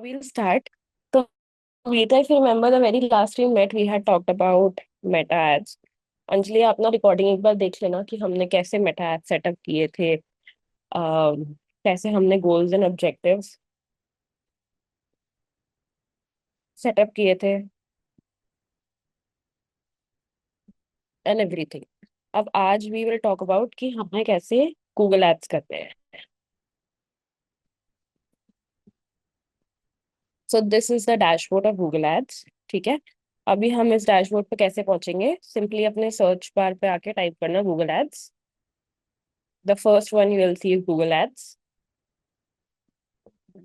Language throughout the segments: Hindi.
we'll start. So, Meeta, if you remember the very last we met, we had talked about meta ads. Anjali आप ना रिकॉर्डिंग एक बार देख लेना कि हमने कैसे मेटा एड सेटअप किए थे, कैसे हमने गोल्स एंड ऑब्जेक्टिव्स सेटअप किए थे एंड एवरीथिंग। अब आज वी विल टॉक अबाउट कि हमें कैसे गूगल एड्स करते हैं। So this is the dashboard of Google ads. ठीक है, अभी हम इस डैशबोर्ड पे कैसे पहुंचेंगे? सिंपली अपने सर्च बार पे आके टाइप करना Google ads. The first one you will see is Google Ads,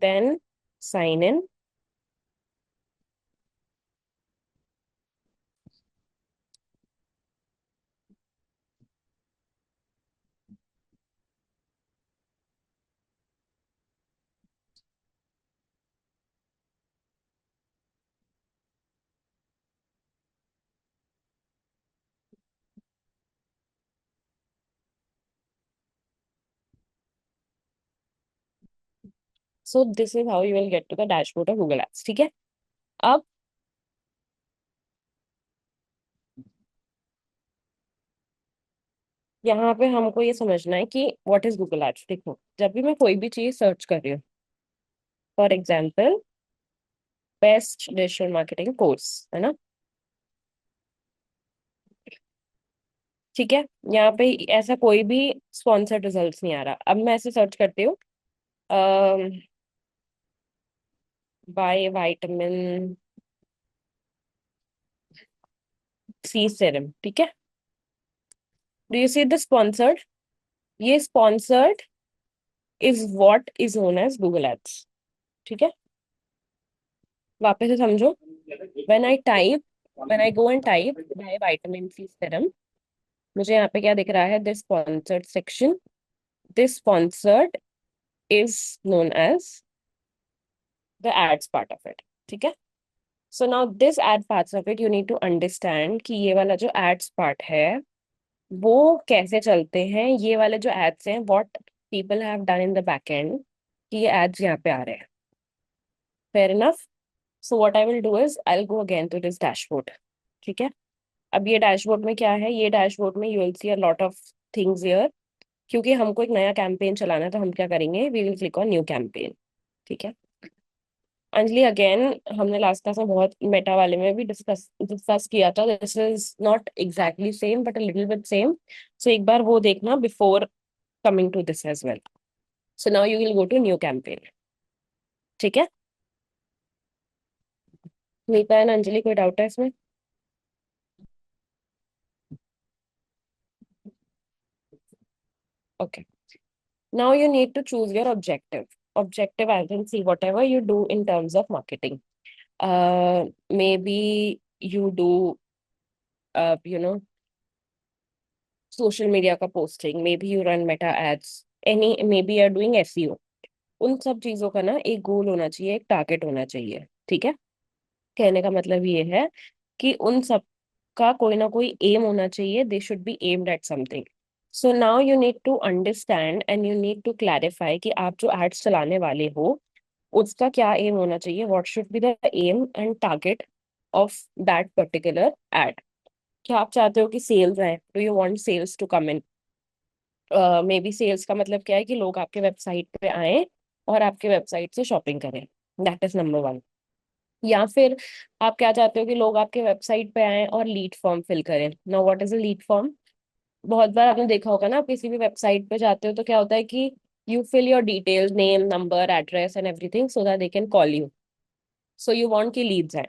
then sign in. So this is how you will get to the dashboard of Google Ads. ठीक है, अब यहाँ पे हमको ये समझना है कि व्हाट इज गूगल एड्स। देखो, जब भी मैं कोई भी चीज सर्च कर रही हूँ, for example best digital marketing course, है ना? ठीक है, यहाँ पे ऐसा कोई भी स्पॉन्सर्ड रिजल्ट्स नहीं आ रहा। अब मैं ऐसे सर्च करती हूँ, बाय विटामिन सी सीरम। ठीक है, do you see the sponsored? ये sponsored is what is known as Google ads. ठीक है, वापस से समझो। When I type when I go and type buy vitamin C serum, मुझे यहाँ पे क्या दिख रहा है? This sponsored section, this sponsored is known as the ads part of it. ठीक है, so now this ad parts of it you need to understand कि ये वाला जो एड्स पार्ट है वो कैसे चलते हैं। ये वाले जो एड्स हैं, what people have done in the back end, कि ये एड्स यहाँ पे आ रहे हैं। Fair enough. So what I will do is I will go again to this dashboard. ठीक है, अब ये डैशबोर्ड में क्या है? ये डैशबोर्ड में you will see a lot of things here. क्योंकि हमको एक नया कैंपेन चलाना है तो हम क्या करेंगे? We will click on new campaign. ठीक है, अंजलि अगेन हमने लास्ट क्लास में बहुत मेटा वाले में भी डिस्कस डिस्कस किया था। This is not exactly same but a little bit same. So एक बार वो देखना before coming to this as well. So now you will go to new campaign. ठीक है, नीता एंड अंजलि, कोई डाउट है इसमें? Okay, now you need to choose your objective as in see whatever you do in terms of marketing. Maybe you do you know social media का posting, maybe you run meta ads, any maybe you're doing SEO। उन सब चीजों का ना एक गोल होना चाहिए, एक टारगेट होना चाहिए। ठीक है, कहने का मतलब ये है कि उन सब का कोई ना कोई एम होना चाहिए। They should be aimed at something. So now you need to understand and you need to clarify कि आप जो एड्स चलाने वाले हो उसका क्या एम होना चाहिए। What should be the aim and target of that particular ad. क्या आप चाहते हो कि सेल्स आए? Do you want sales to come in? Maybe sales का मतलब क्या है कि लोग आपके वेबसाइट पे आए और आपके वेबसाइट से शॉपिंग करें। That is number one. या फिर आप क्या चाहते हो कि लोग आपके वेबसाइट पे आए और लीड फॉर्म फिल करें। Now what is a lead form? बहुत बार आपने देखा होगा ना, आप किसी भी वेबसाइट पे जाते हो तो क्या होता है कि you fill your details, name, number, address and everything so that they can call you. So you want की लीड्स आए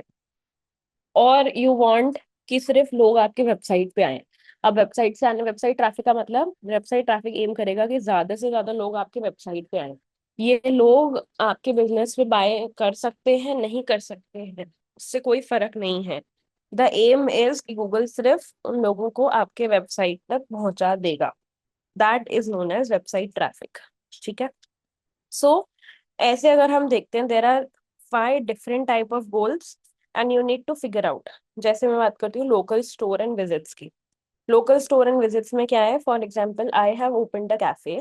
और यू वांट कि सिर्फ लोग आपके वेबसाइट पे आए। अब वेबसाइट से आने, वेबसाइट ट्रैफिक का मतलब, वेबसाइट ट्रैफिक एम करेगा कि ज्यादा से ज्यादा लोग आपके वेबसाइट पे आए। ये लोग आपके बिजनेस पे बाय कर सकते हैं, नहीं कर सकते हैं, उससे कोई फर्क नहीं है। द एम इज कि गूगल सिर्फ उन लोगों को आपके वेबसाइट तक पहुंचा देगा। That is known as website traffic. ठीक है, सो ऐसे अगर हम देखते हैं, there are 5 different type of goals and you need to figure out. जैसे मैं बात करती हूँ लोकल स्टोर एंड विजिट्स की। लोकल स्टोर एंड विजिट्स में क्या है? For example I have opened a cafe,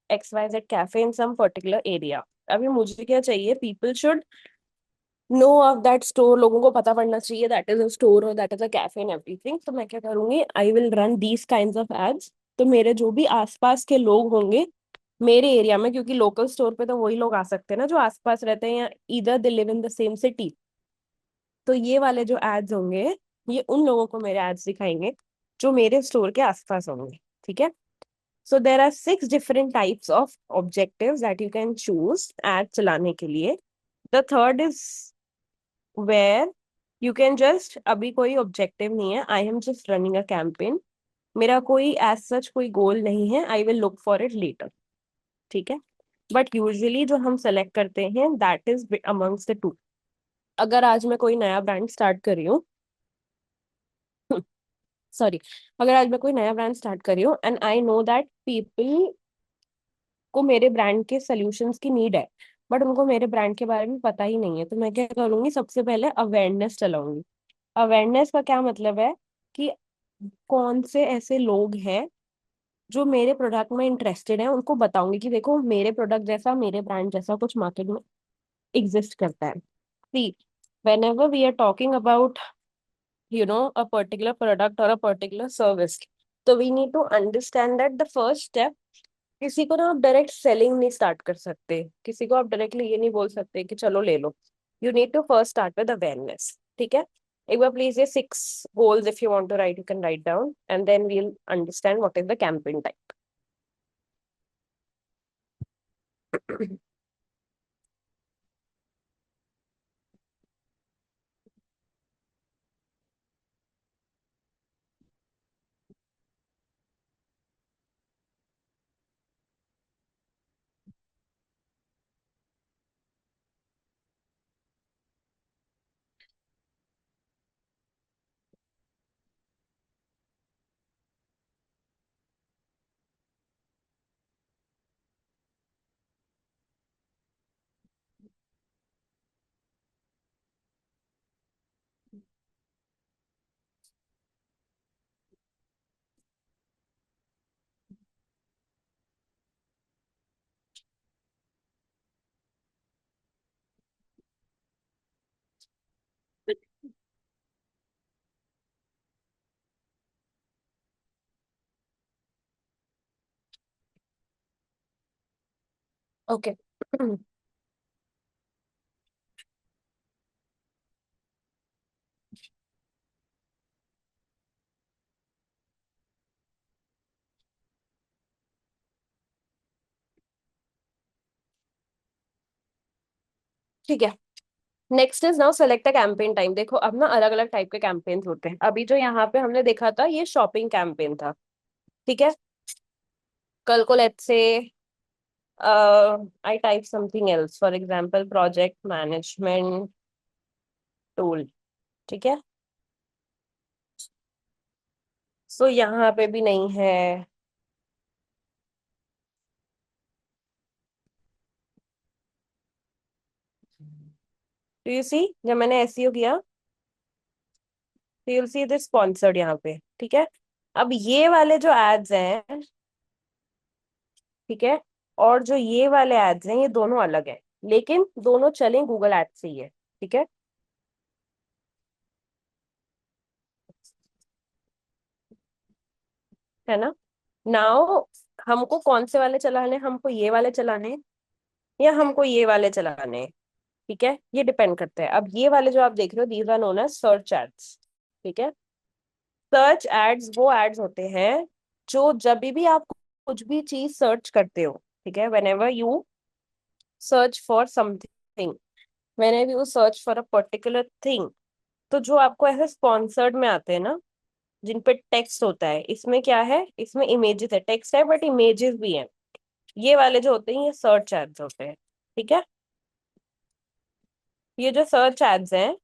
XYZ cafe in some particular area. अभी मुझे क्या चाहिए? People should know of that store लोगों को पता पड़ना चाहिए दैट इज अ स्टोर और that is a cafe and everything. तो मैं क्या करूंगी, I will run these kind of ads. तो मेरे जो भी आसपास के लोग होंगे मेरे एरिया में, क्योंकि लोकल स्टोर पे तो वही लोग आ सकते हैं ना जो आसपास रहते हैं या इधर they live in the same city. तो ये वाले जो एड्स होंगे ये उन लोगों को मेरे एड्स दिखाएंगे जो मेरे स्टोर के आसपास होंगे। ठीक है। So there are 6 different types of objectives that you can choose ad चलाने के लिए। The third is where you can just, अभी कोई ऑब्जेक्टिव नहीं है, I am just running a campaign, मेरा कोई एज सच कोई गोल नहीं है, I will look for it later. ठीक है। बट यूजुअली जो हम सेलेक्ट करते हैं that is amongst the two. अगर आज मैं कोई नया ब्रांड स्टार्ट कर रही हूँ, सॉरी, अगर आज मैं कोई नया ब्रांड स्टार्ट कर रही हूँ and I know that people को मेरे ब्रांड के सोल्यूशंस की नीड है, बट उनको मेरे ब्रांड के बारे में पता ही नहीं है, तो मैं क्या करूंगी, सबसे पहले अवेयरनेस चलाऊंगी। अवेयरनेस का क्या मतलब है कि कौन से ऐसे लोग हैं जो मेरे प्रोडक्ट में इंटरेस्टेड है, उनको बताऊंगी कि देखो मेरे प्रोडक्ट जैसा, मेरे ब्रांड जैसा कुछ मार्केट में एग्जिस्ट करता है। सी, whenever we are talking about a particular product or a particular service, तो we need to understand that the first step, किसी को ना आप डायरेक्ट सेलिंग नहीं स्टार्ट कर सकते, किसी को आप डायरेक्टली ये नहीं बोल सकते कि चलो ले लो। You need to first start with awareness. ठीक है। एक बार प्लीज ये 6 goals if you want to write, you can write down and then we'll understand what is the campaign type. Okay. ठीक है। Next is now select a campaign time. देखो अब ना अलग अलग टाइप के कैंपेन्स होते हैं, अभी जो यहाँ पे हमने देखा था ये शॉपिंग कैंपेन था। ठीक है। कल को let's say I type something else, for example project management tool. ठीक है। सो यहाँ पे भी नहीं है। डू यू सी, जब मैंने एसईओ किया तो यू सी दिस स्पॉन्सर्ड यहाँ पे। ठीक है। अब ये वाले जो एड्स हैं, ठीक है, और जो ये वाले एड्स हैं ये दोनों अलग हैं, लेकिन दोनों चलें गूगल एड्स से ही है। ठीक है ना। नाउ हमको कौन से वाले चलाने हैं, हमको ये वाले चलाने हैं या हमको ये वाले चलाने हैं। ठीक है। ये डिपेंड करता है। अब ये वाले जो आप देख रहे हो these are known as search ads. ठीक है। सर्च एड्स वो एड्स होते हैं जो जब भी आप कुछ भी चीज सर्च करते हो, ठीक है, when ever you search for something, when ever you search for a particular thing, तो जो आपको ऐसे स्पॉन्सर्ड में आते हैं ना, जिन पे टेक्स्ट होता है, इसमें क्या है, इसमें इमेजेस है, टेक्स्ट है बट इमेजेस भी हैं, ये वाले जो होते हैं ये सर्च एड्स होते हैं। ठीक है। ये जो सर्च एड्स हैं,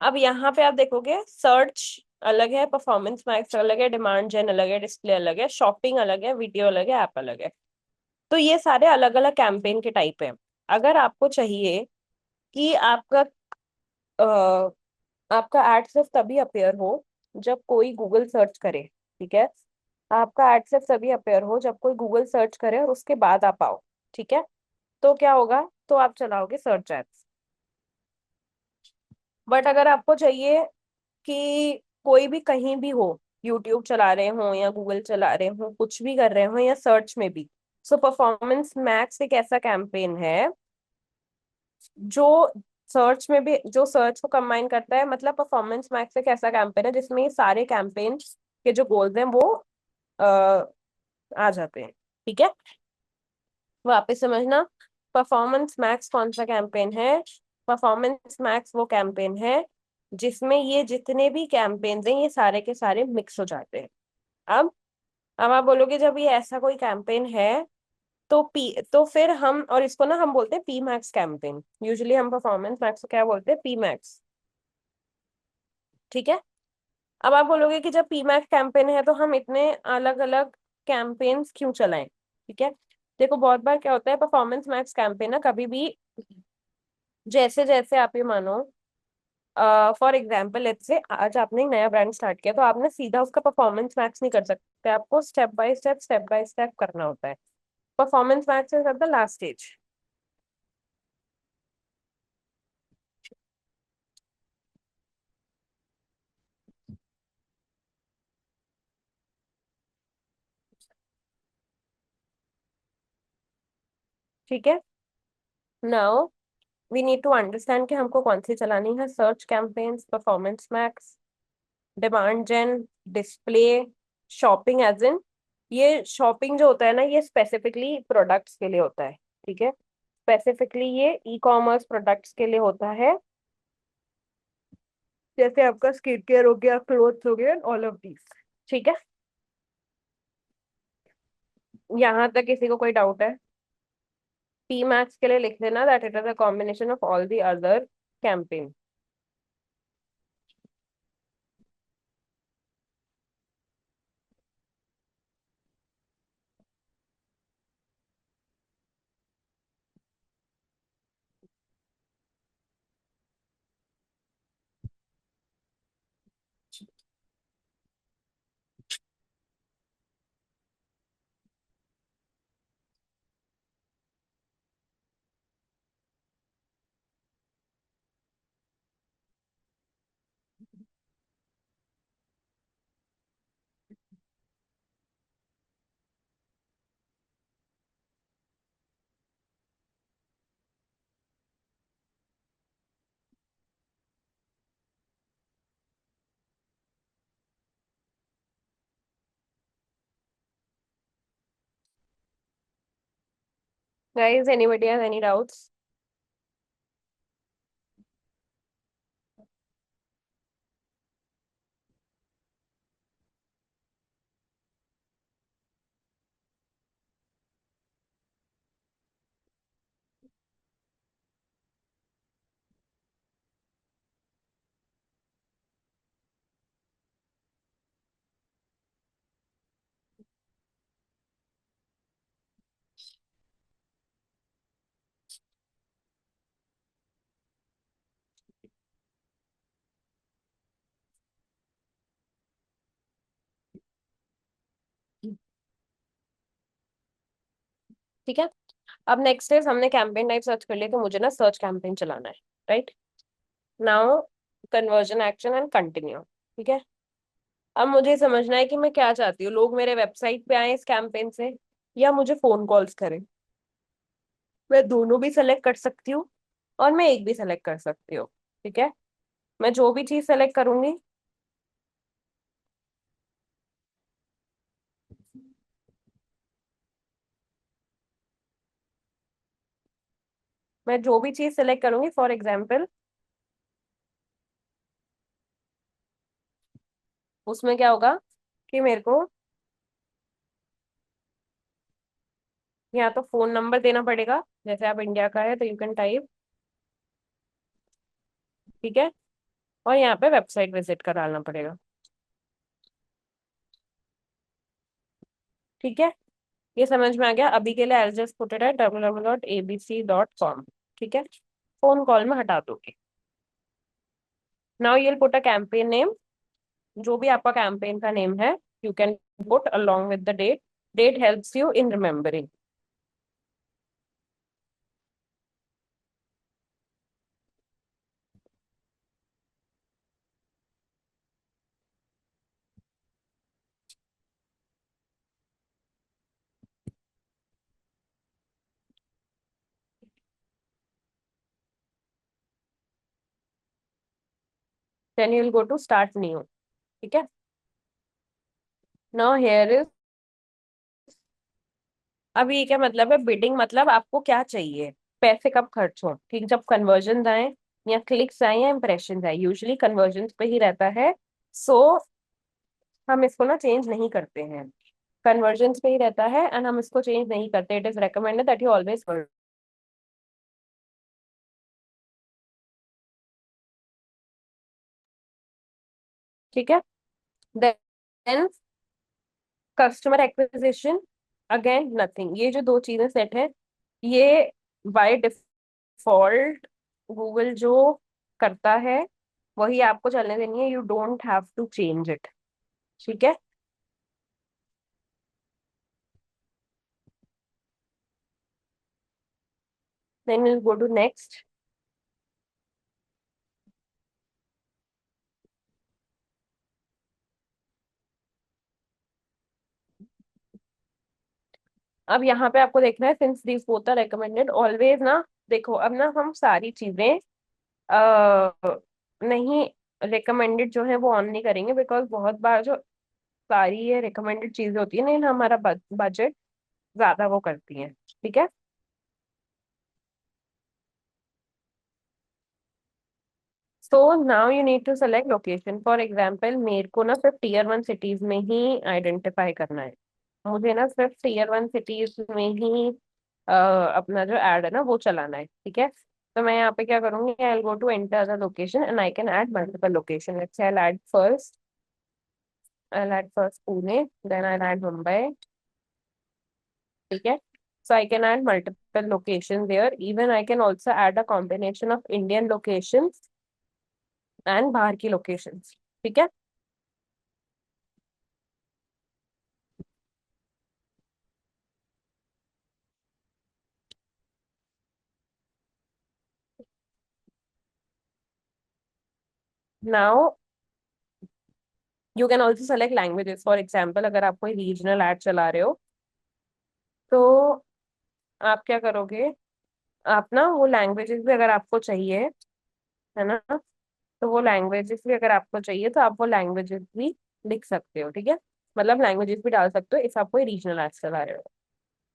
अब यहाँ पे आप देखोगे सर्च अलग है, परफॉर्मेंस मैक्स अलग है, डिमांड जेन अलग है, डिस्प्ले अलग है, शॉपिंग अलग है, वीडियो अलग है, ऐप अलग है। तो ये सारे अलग अलग कैंपेन के टाइप हैं। अगर आपको चाहिए कि आपका एड सिर्फ तभी अपेयर हो जब कोई गूगल सर्च करे, ठीक है, आपका एड सिर्फ तभी अपेयर हो जब कोई गूगल सर्च करे और उसके बाद आप आओ, ठीक है, तो क्या होगा, तो आप चलाओगे सर्च एड्स। बट अगर आपको चाहिए कि कोई भी कहीं भी हो, यूट्यूब चला रहे हो या गूगल चला रहे हो, कुछ भी कर रहे हो या सर्च में भी, सो परफॉर्मेंस मैक्स एक ऐसा कैंपेन है जो सर्च में भी, जो सर्च को कंबाइन करता है। मतलब परफॉर्मेंस मैक्स एक ऐसा कैंपेन है जिसमें ये सारे कैंपेन के जो गोल्स हैं वो आ, आ जाते हैं। ठीक है, वापस समझना। परफॉर्मेंस मैक्स कौन सा कैंपेन है? परफॉर्मेंस मैक्स वो कैंपेन है जिसमें ये जितने भी कैंपेन्स हैं ये सारे के सारे मिक्स हो जाते हैं। अब अब आप बोलोगे जब ये ऐसा कोई कैंपेन है तो तो फिर हम, और इसको ना हम बोलते हैं पी मैक्स कैंपेन। यूजुअली हम परफॉर्मेंस मैक्स को क्या बोलते हैं? P max. ठीक है, अब आप बोलोगे कि जब पी मैक्स कैंपेन है तो हम इतने अलग अलग कैंपेन्स क्यों चलाएं? ठीक है, देखो बहुत बार क्या होता है, परफॉर्मेंस मैक्स कैंपेन ना कभी भी, जैसे जैसे आप ये मानो, फॉर एग्जाम्पल लेट्स से आज आपने एक नया ब्रांड स्टार्ट किया तो आपने सीधा उसका परफॉर्मेंस मैक्स नहीं कर सकते, आपको स्टेप बाय स्टेप करना होता है। Performance max is at the last stage. ठीक है, now we need to understand कि हमको कौन सी चलानी है। Search campaigns, performance max, demand gen, display, shopping as in, ये शॉपिंग जो होता है ना ये स्पेसिफिकली प्रोडक्ट्स के लिए होता है। ठीक है, स्पेसिफिकली ये ई कॉमर्स प्रोडक्ट्स के लिए होता है, जैसे आपका स्किन केयर हो गया, क्लोथ्स हो गए, ऑल ऑफ दीज। ठीक है, यहाँ तक किसी को कोई डाउट है? पी मैक्स के लिए लिख लेना that it is a combination of all the other campaign. Guys, anybody have any doubts? ठीक है, अब नेक्स्ट इज हमने कैंपेन टाइप सर्च कर लिया तो मुझे ना सर्च कैंपेन चलाना है। Right, now conversion action and continue. ठीक है, अब मुझे समझना है कि मैं क्या चाहती हूँ, लोग मेरे वेबसाइट पे आए इस कैंपेन से या मुझे फोन कॉल्स करें। मैं दोनों भी सेलेक्ट कर सकती हूँ और मैं एक भी सेलेक्ट कर सकती हूँ। ठीक है, मैं जो भी चीज सेलेक्ट करूंगी, मैं जो भी चीज सेलेक्ट करूंगी, फॉर एग्जाम्पल उसमें क्या होगा कि मेरे को या तो फोन नंबर देना पड़ेगा, जैसे आप इंडिया का है तो यू कैन टाइप। ठीक है, और यहाँ पे वेबसाइट विजिट कर डालना पड़ेगा। ठीक है, ये समझ में आ गया? अभी के लिए I just put it at www.abc.com। ठीक है, फोन कॉल में हटा दोगे। Now you'll put a campaign name, जो भी आपका कैंपेन का नेम है you can put along with the date. Date helps you in remembering. Then you will go to start new. ठीक है। नाउ हियर इज, अब ये क्या मतलब है बिडिंग, मतलब आपको क्या चाहिए, पैसे कब खर्च हो, ठीक, जब कन्वर्जन आए या क्लिक्स आए या इंप्रेशन आए, यूजुअली कन्वर्जन पे ही रहता है। सो हम इसको ना चेंज नहीं करते हैं, कन्वर्जन पे ही रहता है एंड हम इसको चेंज नहीं करते। It is recommended that you always, ठीक है। Then customer acquisition, again nothing, ये जो दो चीजें सेट है, ये बाय डिफॉल्ट गूगल जो करता है वही आपको चलने देनी है, you don't have to change it. ठीक है। Then will go to next. अब यहाँ पे आपको देखना है, since this both are recommended always ना, देखो अब ना हम सारी चीजें नहीं, रिकमेंडेड जो है वो ऑन नहीं करेंगे, बिकॉज बहुत बार जो सारी ये रिकमेंडेड चीजें होती है ना, हमारा बजट ज्यादा वो करती हैं। ठीक है। So now you need to select location, for example मेरे को ना सिर्फ टीयर 1 सिटीज में ही आइडेंटिफाई करना है, मुझे ना सिर्फ टीयर 1 सिटीज में ही अपना जो एड है ना वो चलाना है। ठीक है। तो मैं यहाँ पे क्या करूंगी, I will go to enter the location and I can add multiple location, let's say I'll add first Pune, then I'll add Mumbai. ठीक है। So I can add multiple locations there. Even I can also add a combination of Indian locations and बाहर की locations. ठीक है। Now you can also select languages. For example, अगर आप कोई रीजनल ऐड चला रहे हो तो आप क्या करोगे, आप ना वो लैंग्वेजेस भी अगर आपको चाहिए, है ना, तो वो लैंग्वेजेस भी अगर आपको चाहिए तो आप वो लैंग्वेजेस भी लिख सकते हो। ठीक है। मतलब लैंग्वेजेस भी डाल सकते हो इफ आप कोई रीजनल ऐड चला रहे हो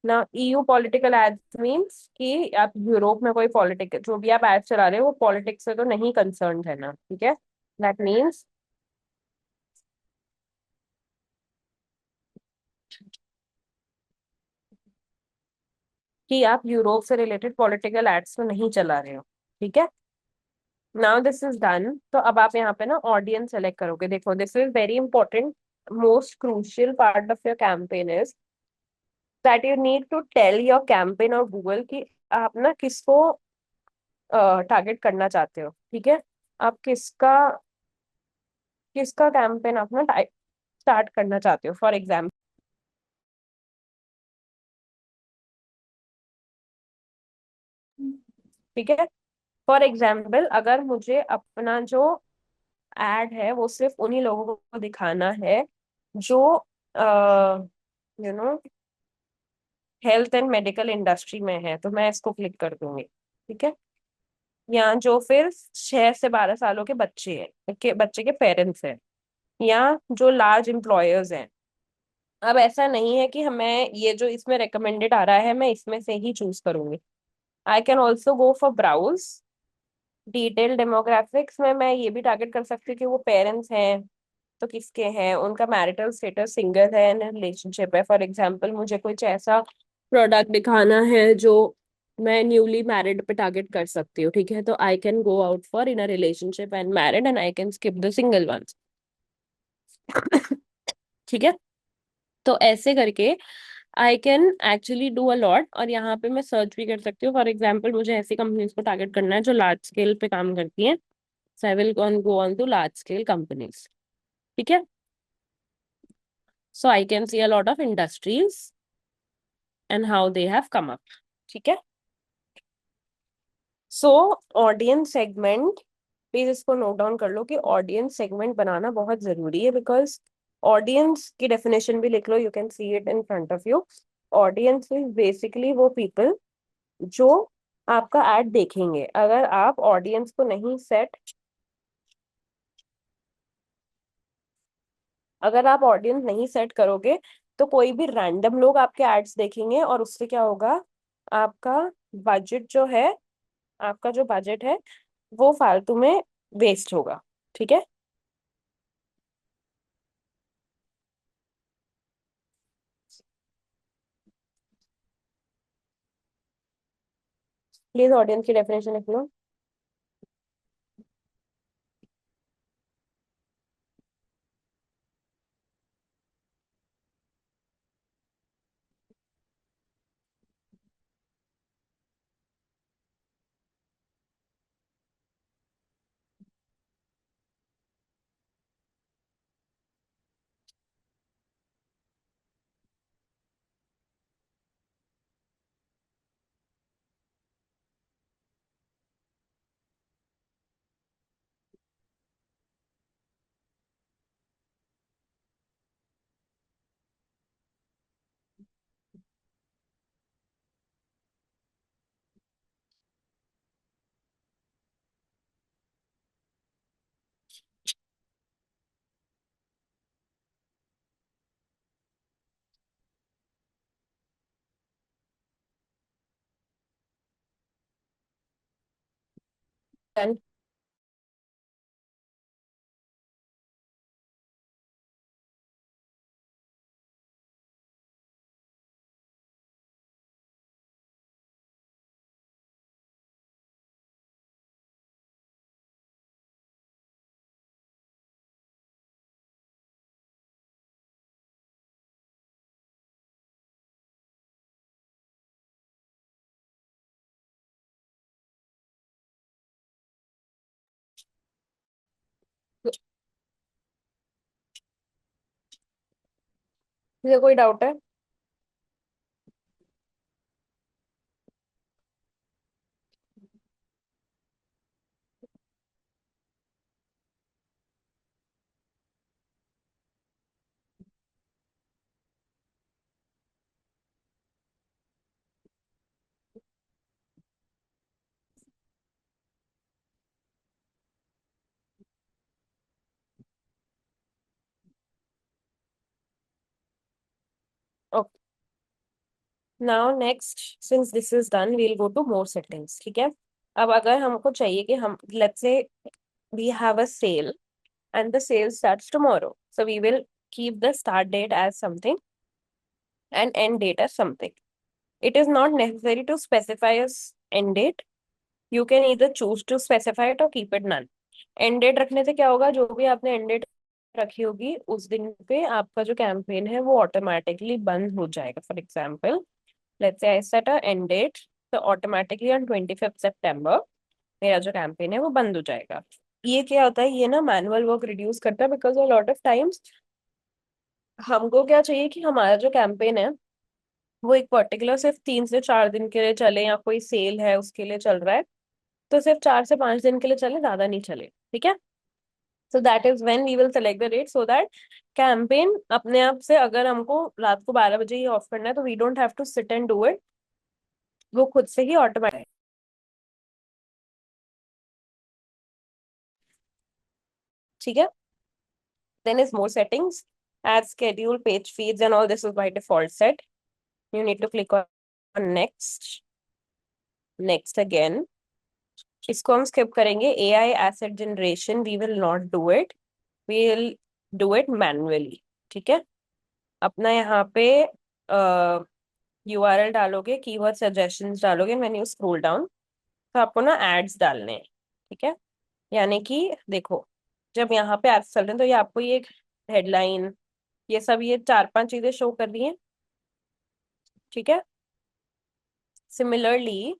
ना। ईयू पॉलिटिकल एड्स मीन्स कि आप यूरोप में कोई पॉलिटिक जो भी आप एड चला रहे हो वो पॉलिटिक्स से तो नहीं कंसर्न है ना। ठीक है। दैट मीन्स कि आप यूरोप से रिलेटेड पॉलिटिकल एड्स तो नहीं चला रहे हो। ठीक है। नाउ दिस इज डन, तो अब आप यहाँ पे ना ऑडियंस सेलेक्ट करोगे। देखो this is very important, most crucial part of your campaign is that you need to tell your campaign और गूगल कि आप ना किसको टारगेट करना चाहते हो। ठीक है। आप किसका किसका कैंपेन अपना स्टार्ट करना चाहते हो, फॉर एग्जाम्पल। ठीक है। फॉर एग्जाम्पल अगर मुझे अपना जो एड है वो सिर्फ उन्हीं लोगों को दिखाना है जो you know health and medical industry में है, तो मैं इसको क्लिक कर दूंगी। ठीक है। या जो फिर 6 से 12 सालों के बच्चे के पेरेंट्स हैं, या जो लार्ज एम्प्लॉयर्स हैं। अब ऐसा नहीं है कि हमें ये जो इसमें रिकमेंडेड आ रहा है मैं इसमें से ही चूज करूंगी, I can also go for browse detail demographics में। मैं ये भी टारगेट कर सकती हूँ कि वो पेरेंट्स हैं तो किसके हैं, उनका मैरिटल स्टेटस सिंगल है, रिलेशनशिप है। फॉर एग्जाम्पल मुझे कुछ ऐसा प्रोडक्ट दिखाना है जो मैं न्यूली मैरिड पे टारगेट कर सकती हूँ। ठीक है। तो I can go out for in a relationship and married and I can skip the single ones. ठीक है। तो ऐसे करके I can actually do a lot, और यहाँ पे मैं सर्च भी कर सकती हूँ। फॉर एग्जाम्पल मुझे ऐसी कंपनीज को टारगेट करना है जो लार्ज स्केल पे काम करती हैं, so I will go on to large scale companies. ठीक है। So I can see a lot of industries and how they have come up. ठीक है। सो ऑडियंस सेगमेंट, प्लीज इसको नोट डाउन कर लो कि ऑडियंस सेगमेंट बनाना बहुत जरूरी है, बिकॉज ऑडियंस की डेफिनेशन भी लिख लो, you can see it in front of you. Audience is basically वो पीपल जो आपका एड देखेंगे। अगर आप ऑडियंस को नहीं सेट अगर आप ऑडियंस नहीं सेट करोगे तो कोई भी रैंडम लोग आपके एड्स देखेंगे, और उससे क्या होगा, आपका बजट जो है, आपका जो बजट है वो फालतू में वेस्ट होगा। ठीक है। प्लीज ऑडियंस की डेफिनेशन लिख लो। Done. मुझे कोई डाउट है? Okay, now next, since this is done, we'll go to more settings. ठीक है। अब अगर हमको चाहिए कि हम, let's say we have a sale and the sale starts tomorrow, so we will keep the start date as something and end date as something. It is not necessary to specify a end date. You can either choose to specify it or keep it none. End date रखने से क्या होगा, जो भी आपने end date रखी होगी उस दिन पे आपका जो कैंपेन है वो ऑटोमेटिकली बंद हो जाएगा। For example, let's say I set a end date, तो ऑटोमेटिकली ऑन 25 सितंबर मेरा जो कैंपेन है वो बंद हो जाएगा। ये क्या होता है, ये ना मैनुअल वर्क रिड्यूस करता है, because a lot of times हमको क्या चाहिए कि हमारा जो कैंपेन है वो एक पर्टिकुलर सिर्फ 3 से 4 दिन के लिए चले, या कोई सेल है उसके लिए चल रहा है, तो सिर्फ 4 से 5 दिन के लिए चले, ज्यादा नहीं चले। ठीक है। So that is when we will select the date, so that campaign अपने आप से, अगर हमको रात को 12 बजे ही ऑफ करना है तो we don't have to sit and do it, वो खुद से ही ऑटोमेटिक। ठीक है। Then is more settings, add schedule, page feeds and all this is by default set. You need to click on next, next again. इसको हम स्किप करेंगे। AI asset generation we will not do it, we will do it manually. ठीक है। अपना यहाँ पे URL डालोगे, कीवर्ड सजेशंस डालोगे, व्हेन यू स्क्रॉल डाउन तो आपको ना एड्स डालने हैं। ठीक है। यानी कि देखो, जब यहाँ पे एड्स चल रहे हैं तो ये आपको ये हेडलाइन, ये सब, ये 4 5 चीजें शो कर रही हैं। ठीक है। सिमिलरली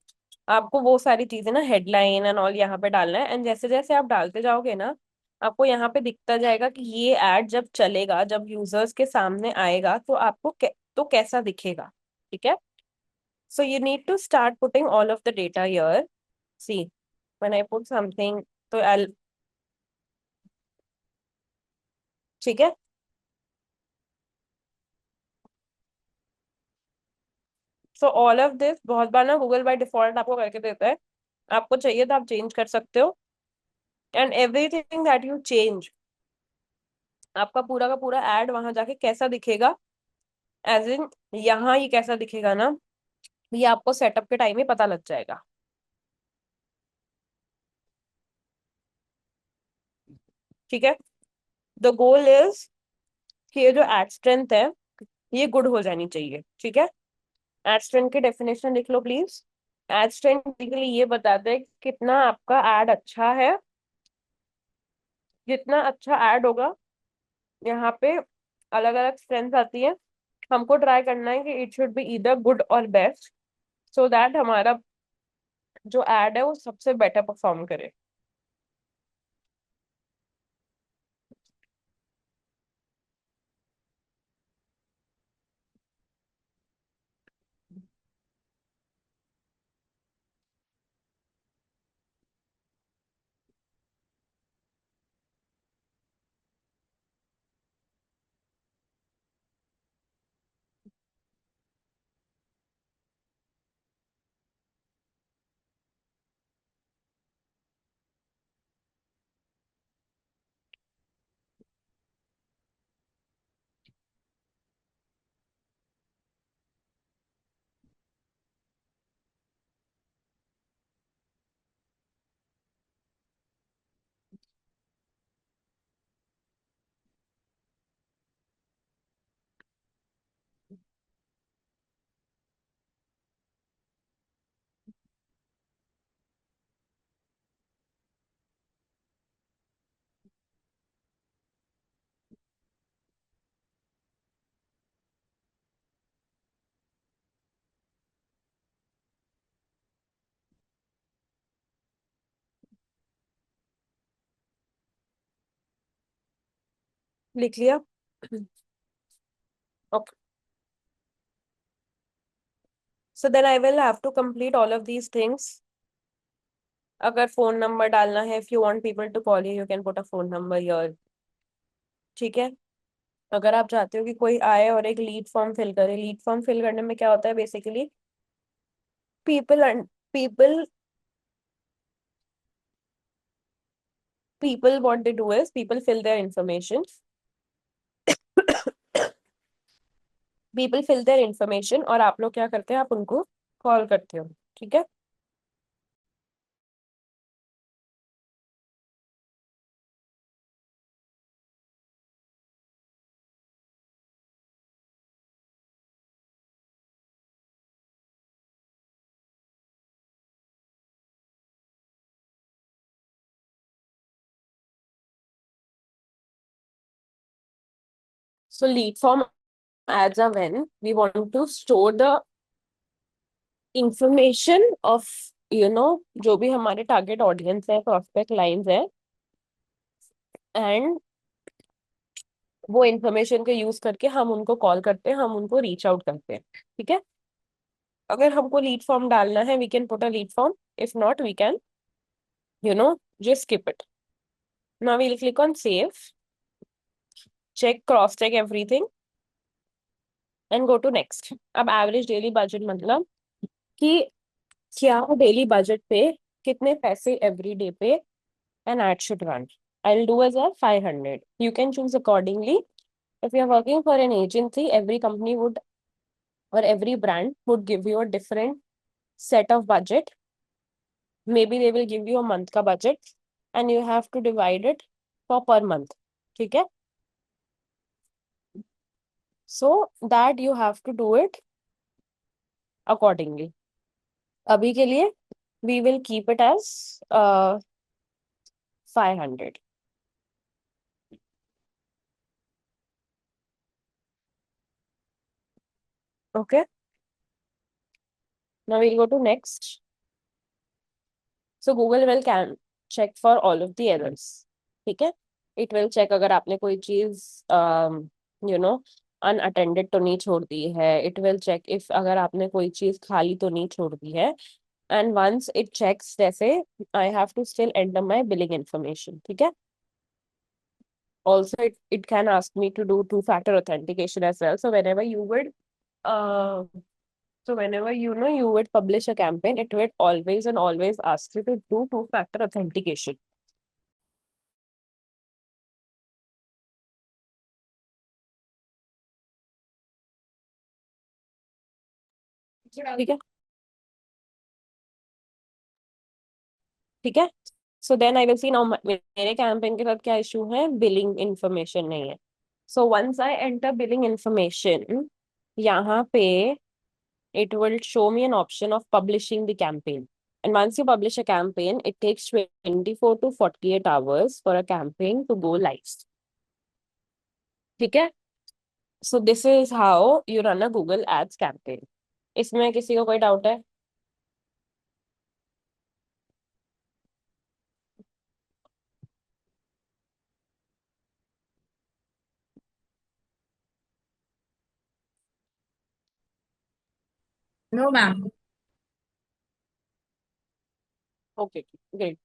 आपको वो सारी चीजें ना, हेडलाइन एंड ऑल, यहाँ पे डालना है, एंड जैसे जैसे आप डालते जाओगे ना, आपको यहाँ पे दिखता जाएगा कि ये एड जब चलेगा, जब यूजर्स के सामने आएगा तो आपको तो कैसा दिखेगा। ठीक है। So you need to start putting all of the data here. See, when I put something, तो आई, ठीक है। सो ऑल ऑफ दिस, बहुत बार ना गूगल बाय डिफॉल्ट आपको करके देता है, आपको चाहिए तो आप चेंज कर सकते हो, and everything that you change आपका पूरा का पूरा एड वहां जाके कैसा दिखेगा, एज इन यहाँ ये कैसा दिखेगा ना, ये आपको सेटअप के टाइम में पता लग जाएगा। ठीक है। द गोल इज कि ये जो एड स्ट्रेंथ है ये गुड हो जानी चाहिए। ठीक है। एड स्ट्रेंथ की डेफिनेशन लिख लो प्लीज। एड स्ट्रेंथ बेसिकली ये बताते हैं कितना आपका एड अच्छा है। जितना अच्छा एड होगा, यहाँ पे अलग अलग स्ट्रेंथ आती है। हमको ट्राई करना है कि इट शुड बी इधर गुड और बेस्ट, सो दैट हमारा जो एड है वो सबसे बेटर परफॉर्म करे। लिख लिया? Okay. So then I will have to complete all of these things. अगर फोन नंबर डालना है, if you want people to call you, you can put a phone number your. ठीक है। अगर आप चाहते हो कि कोई आए और एक लीड फॉर्म फिल करे, लीड फॉर्म फिल करने में क्या होता है basically, people people people what they do is people fill their information, people fill their information और आप लोग क्या करते हैं, आप उनको कॉल करते हो। ठीक है। So lead form adds a when we want to store the information of जो भी हमारे टारगेट ऑडियंस है, प्रोस्पेक्ट लाइंस है, एंड वो इन्फॉर्मेशन का यूज करके हम उनको कॉल करते हैं, हम उनको रीच आउट करते हैं। ठीक है। अगर हमको लीड फॉर्म डालना है, we can put a lead form, if not we can just skip it. Now we'll click on save, check, cross check everything and go to next. अब एवरेज डेली बजट मतलब कि क्या डेली बजट पे कितने पैसे एवरी डे पे an ad should run. I'll do as a 500. You can choose accordingly. If you're working for an agency, every company would or every brand would give you a different set of budget. Maybe they will give you a month का budget and you have to divide it for per month. ठीक है? So that you have to do it accordingly. अभी के लिए we will keep it as 500. Okay. Now we'll go to next. So Google will can check for all of the errors. ठीक है। It will check अगर आपने कोई चीज यू नो अनअटेंडेड तो नहीं छोड़ दी है। It will check if अगर आपने कोई चीज खाली तो नहीं छोड़ दी है। And once it checks, जैसे I have to still enter my billing information. ठीक है। Also it can ask me to do two-factor authentication as well. So whenever you would uh, you would publish a campaign, it would always and always ask you to do two-factor authentication. ठीक है, ठीक है। So then I will see now मेरे कैंपेन के साथ क्या इशू है, बिलिंग इंफॉर्मेशन नहीं है। So once I enter billing information, यहाँ पे it will show me an option of publishing the campaign. And once you publish a campaign, it takes 24 to 48 hours for a campaign to go live. ठीक है, so this is how you run a Google ads campaign. इसमें किसी को कोई डाउट है? No ma'am. Okay, great.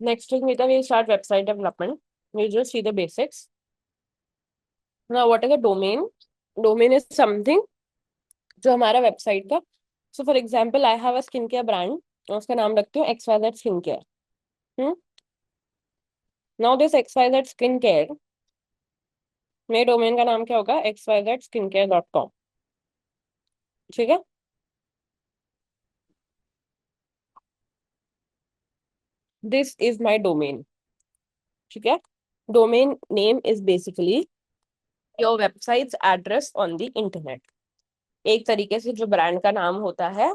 Next is Meta we start website development. We just see the basics. Now what is a domain? Domain is something जो हमारा वेबसाइट का, so for example I have a skin care brand, उसका नाम रखती हूँ X Y Z skin care. Now this X Y Z skin care, मेरे डोमेन का नाम क्या होगा? xyzskincare.com। ठीक है, दिस इज माई डोमेन। ठीक है, domain name is basically your websites address on the internet. एक तरीके से जो ब्रांड का नाम होता है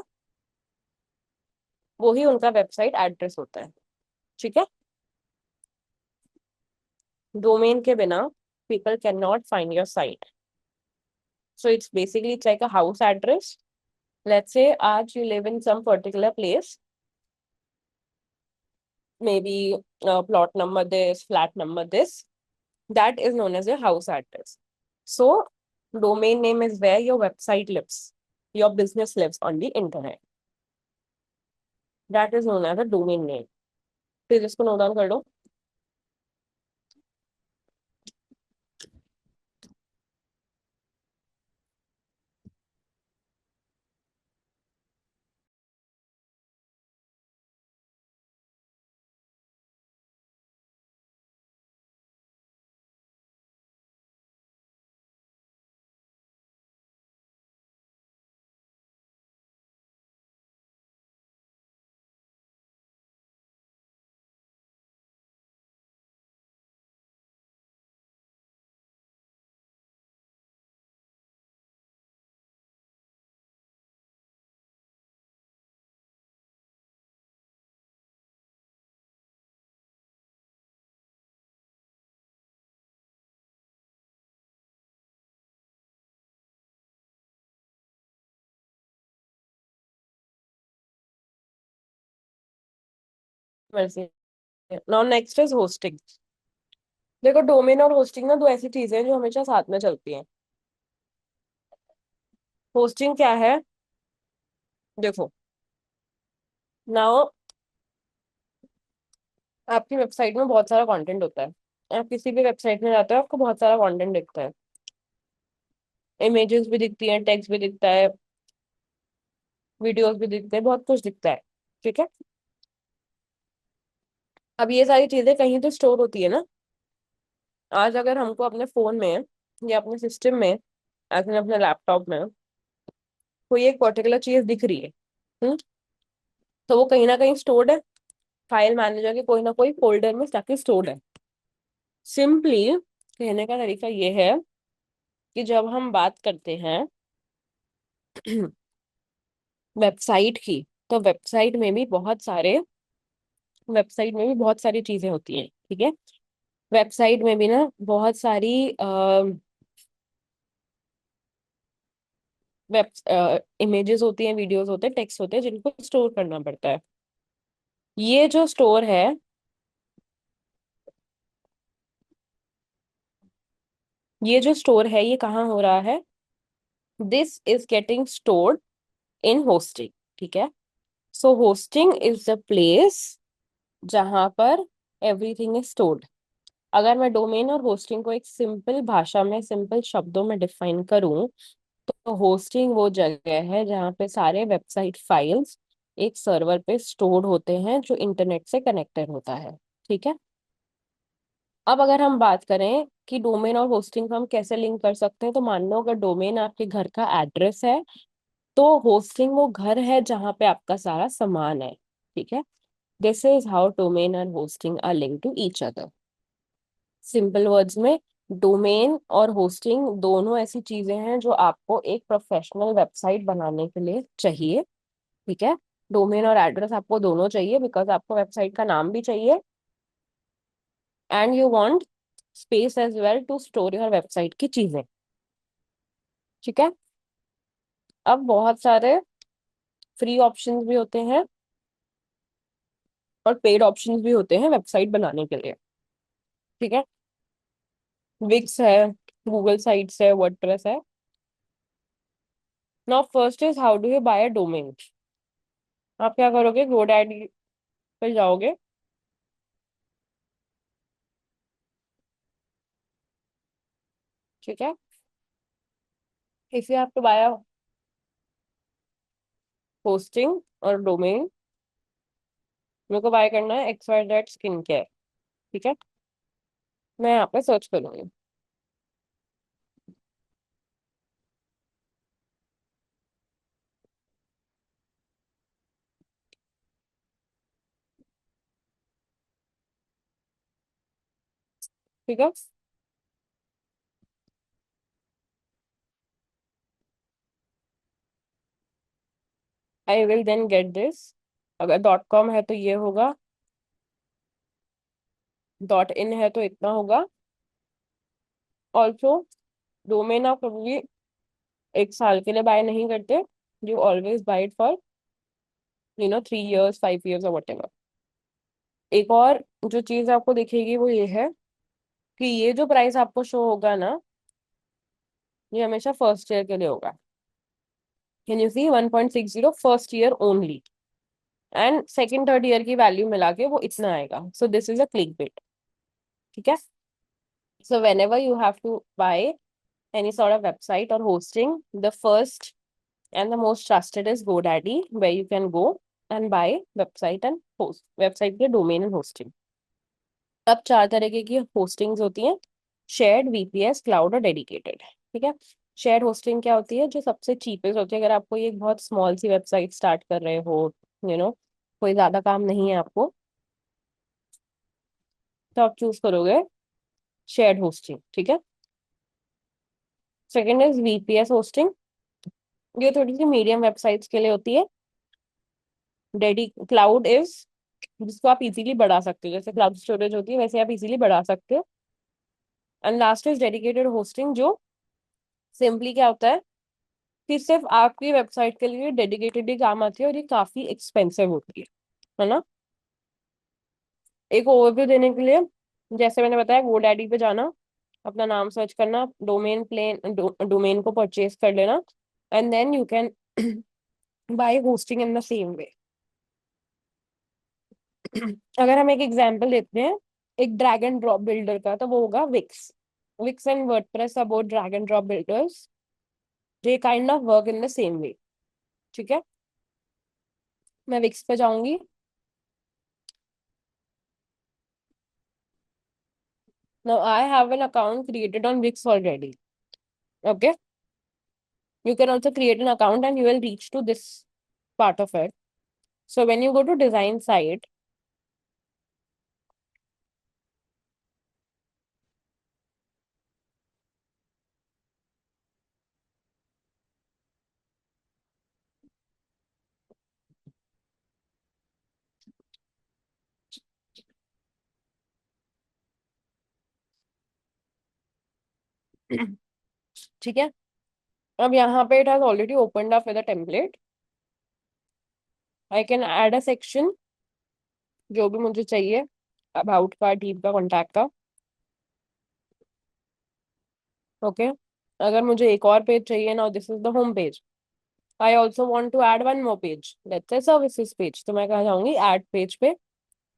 वो ही उनका वेबसाइट एड्रेस होता है। ठीक है, डोमेन के बिना people can not find your site. So it's basically it's like a house address. Let's say आज you live in some particular place, maybe plot number this, flat number this, that is known as your house address. So domain name is where your website lives, your business lives on the internet, that is known as a domain name। फिर इसको नोट डाउन कर लो। वैसे नाउ नेक्स्ट इज होस्टिंग। देखो, डोमेन और होस्टिंग ना दो ऐसी चीजें हैं जो हमेशा साथ में चलती हैं। होस्टिंग क्या है? देखो, नाउ आपकी वेबसाइट में बहुत सारा कंटेंट होता है। आप किसी भी वेबसाइट में जाते हो आपको बहुत सारा कंटेंट दिखता है, इमेजेस भी दिखती हैं, टेक्स्ट भी दिखता है, वीडियोस भी दिखते हैं, बहुत कुछ दिखता है। ठीक है, अब ये सारी चीजें कहीं तो स्टोर होती है ना। आज अगर हमको अपने फोन में या अपने सिस्टम में, ऐसे अपने लैपटॉप में कोई एक पर्टिकुलर चीज दिख रही है, हम्म, तो वो कहीं ना कहीं स्टोर्ड है, फाइल मैनेजर के कोई ना कोई फोल्डर में जाके स्टोर्ड है। सिंपली कहने का तरीका ये है कि जब हम बात करते हैं वेबसाइट की, तो वेबसाइट में भी बहुत सारी चीजें होती हैं। ठीक है, वेबसाइट में भी ना बहुत सारी वेब इमेजेस होती हैं, वीडियोस होते हैं, टेक्स्ट होते हैं, जिनको स्टोर करना पड़ता है। ये जो स्टोर है, ये जो स्टोर है ये कहाँ हो रहा है? This is getting stored in hosting. ठीक है, सो होस्टिंग इज द प्लेस जहां पर एवरीथिंग इज स्टोर्ड। अगर मैं डोमेन और होस्टिंग को एक सिंपल भाषा में, सिंपल शब्दों में डिफाइन करूं, तो होस्टिंग वो जगह है जहाँ पे सारे वेबसाइट फाइल्स एक सर्वर पे स्टोर्ड होते हैं जो इंटरनेट से कनेक्टेड होता है। ठीक है, अब अगर हम बात करें कि डोमेन और होस्टिंग को हम कैसे लिंक कर सकते हैं, तो मान लो अगर डोमेन आपके घर का एड्रेस है, तो होस्टिंग वो घर है जहाँ पे आपका सारा सामान है। ठीक है। This is how domain and hosting are link to each other. Simple words में, डोमेन और होस्टिंग दोनों ऐसी चीजें हैं जो आपको एक प्रोफेशनल वेबसाइट बनाने के लिए चाहिए। ठीक है। डोमेन और एड्रेस आपको दोनों चाहिए, बिकॉज आपको वेबसाइट का नाम भी चाहिए, and you want space as well to store your website की चीजें। ठीक है। अब बहुत सारे फ्री ऑप्शंस भी होते हैं और पेड ऑप्शंस भी होते हैं वेबसाइट बनाने के लिए। ठीक है। विक्स है, गूगल साइट्स है, वर्डप्रेस है। Now first is how do you buy a domain. आप क्या करोगे, GoDaddy पे जाओगे। ठीक है। If you have to buy a hosting और डोमेन, मेरे को बाय करना है XYZ स्किन केयर। ठीक है। मैं यहाँ पे सर्च करूंगी। ठीक है। I will then get this. अगर .com है तो ये होगा, .in है तो इतना होगा। ऑल्सो डोमेन आप कभी एक साल के लिए बाय नहीं करते, you always buy it for 3 years, 5 years और whatever। एक और जो चीज आपको दिखेगी वो ये है कि ये जो प्राइस आपको शो होगा ना, ये हमेशा फर्स्ट ईयर के लिए होगा। Can you see 1.60 first year only, and second third year की वैल्यू मिला के वो इतना आएगा। So this is a click bit. ठीक है। So whenever you have to buy any sort of website और hosting, the first and the most trusted is GoDaddy, where you can go and buy website and host website के domain and hosting। अब चार तरीके की होस्टिंग्स होती हैं, शेयर्ड, VPS, क्लाउड और डेडिकेटेड। ठीक है। शेयर्ड होस्टिंग क्या होती है, जो सबसे चीपेस्ट होती है। अगर आपको ये बहुत स्मॉल सी वेबसाइट स्टार्ट कर रहे हो, यू नो कोई ज्यादा काम नहीं है आपको, तो आप चूज करोगे शेयर्ड होस्टिंग। ठीक है। Second is VPS hosting. ये थोड़ी सी मीडियम वेबसाइट्स के लिए होती है। डेडी क्लाउड इज जिसको आप इजीली बढ़ा सकते हो, जैसे क्लाउड स्टोरेज होती है वैसे आप इजीली बढ़ा सकते हो। And last is dedicated hosting, जो सिंपली क्या होता है कि सिर्फ आपकी वेबसाइट के लिए डेडिकेटेड ही काम आती है, और ये काफी एक्सपेंसिव होती है ना। एक ओवरव्यू देने के लिए, जैसे मैंने बताया, GoDaddy पे जाना, अपना नाम सर्च करना, डोमेन को परचेज कर लेना, and then you can buy hosting in the same way. अगर हम एक एग्जांपल देते हैं एक ड्रैग एंड ड्रॉप बिल्डर का, तो वो होगा Wix. Wix and WordPress are both drag and drop builders, they kind of work in the same way. ठीक है। मैं विक्स पे जाऊंगी। Now I have an account created on Wix already. Okay. You can also create an account and you will reach to this part of it. So when you go to design site, ठीक है। अब यहाँ पे it has already opened up with a template. I can add a section जो भी मुझे चाहिए, अबाउट का, टीम का, कॉन्टैक्ट का। ओके। अगर मुझे एक और पेज चाहिए ना, this is the home page, I also want to add one more page, let's say services page, तो मैं कहाँ जाऊंगी, एड पेज पे।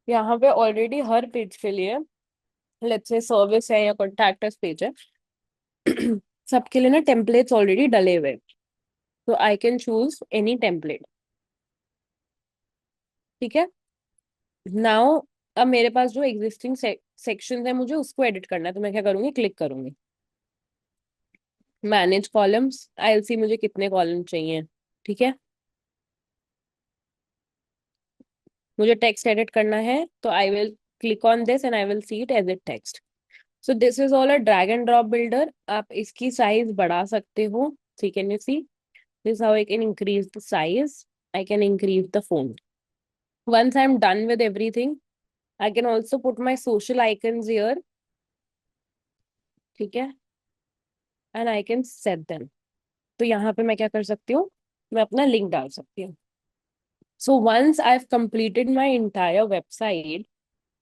यहाँ पे ऑलरेडी हर पेज के लिए, लेट्स से सर्विस है या कॉन्टैक्ट पेज है, सबके लिए ना टेम्पलेट्स ऑलरेडी डले हुए, तो I can choose any template. ठीक है। नाउ अब मेरे पास जो एग्जिस्टिंग सेक्शन है मुझे उसको एडिट करना है, तो मैं क्या करूंगी, क्लिक करूंगी मैनेज कॉलम्स, आई सी मुझे कितने कॉलम चाहिए। ठीक है, मुझे टेक्स्ट एडिट करना है तो I will click on this and I will see it as it text. So this is all a drag and drop builder. आप इसकी साइज बढ़ा सकते हो, ठीक है, you see this how I can increase the size, I can increase the font. Once I'm done with everything, I can also put my social icons here, ठीक है, and I can set them. तो यहाँ पे मैं क्या कर सकती हूँ, मैं अपना लिंक डाल सकती हूँ। So once I've completed my entire website,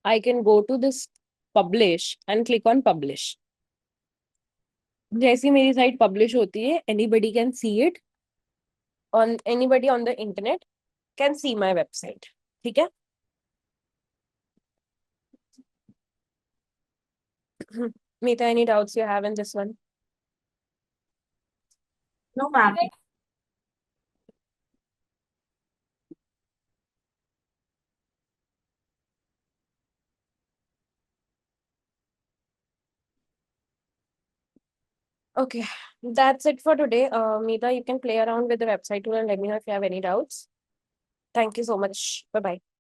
I can go to this publish and click on publish. जैसी मेरी साइट पब्लिश होती है, anybody can see it on, anybody on the internet can see my website, ठीक है। Meeta, any doubts you have in this one? No, ma'am. Okay, that's it for today. Meeta, you can play around with the website tool and let me know if you have any doubts. Thank you so much. Bye bye.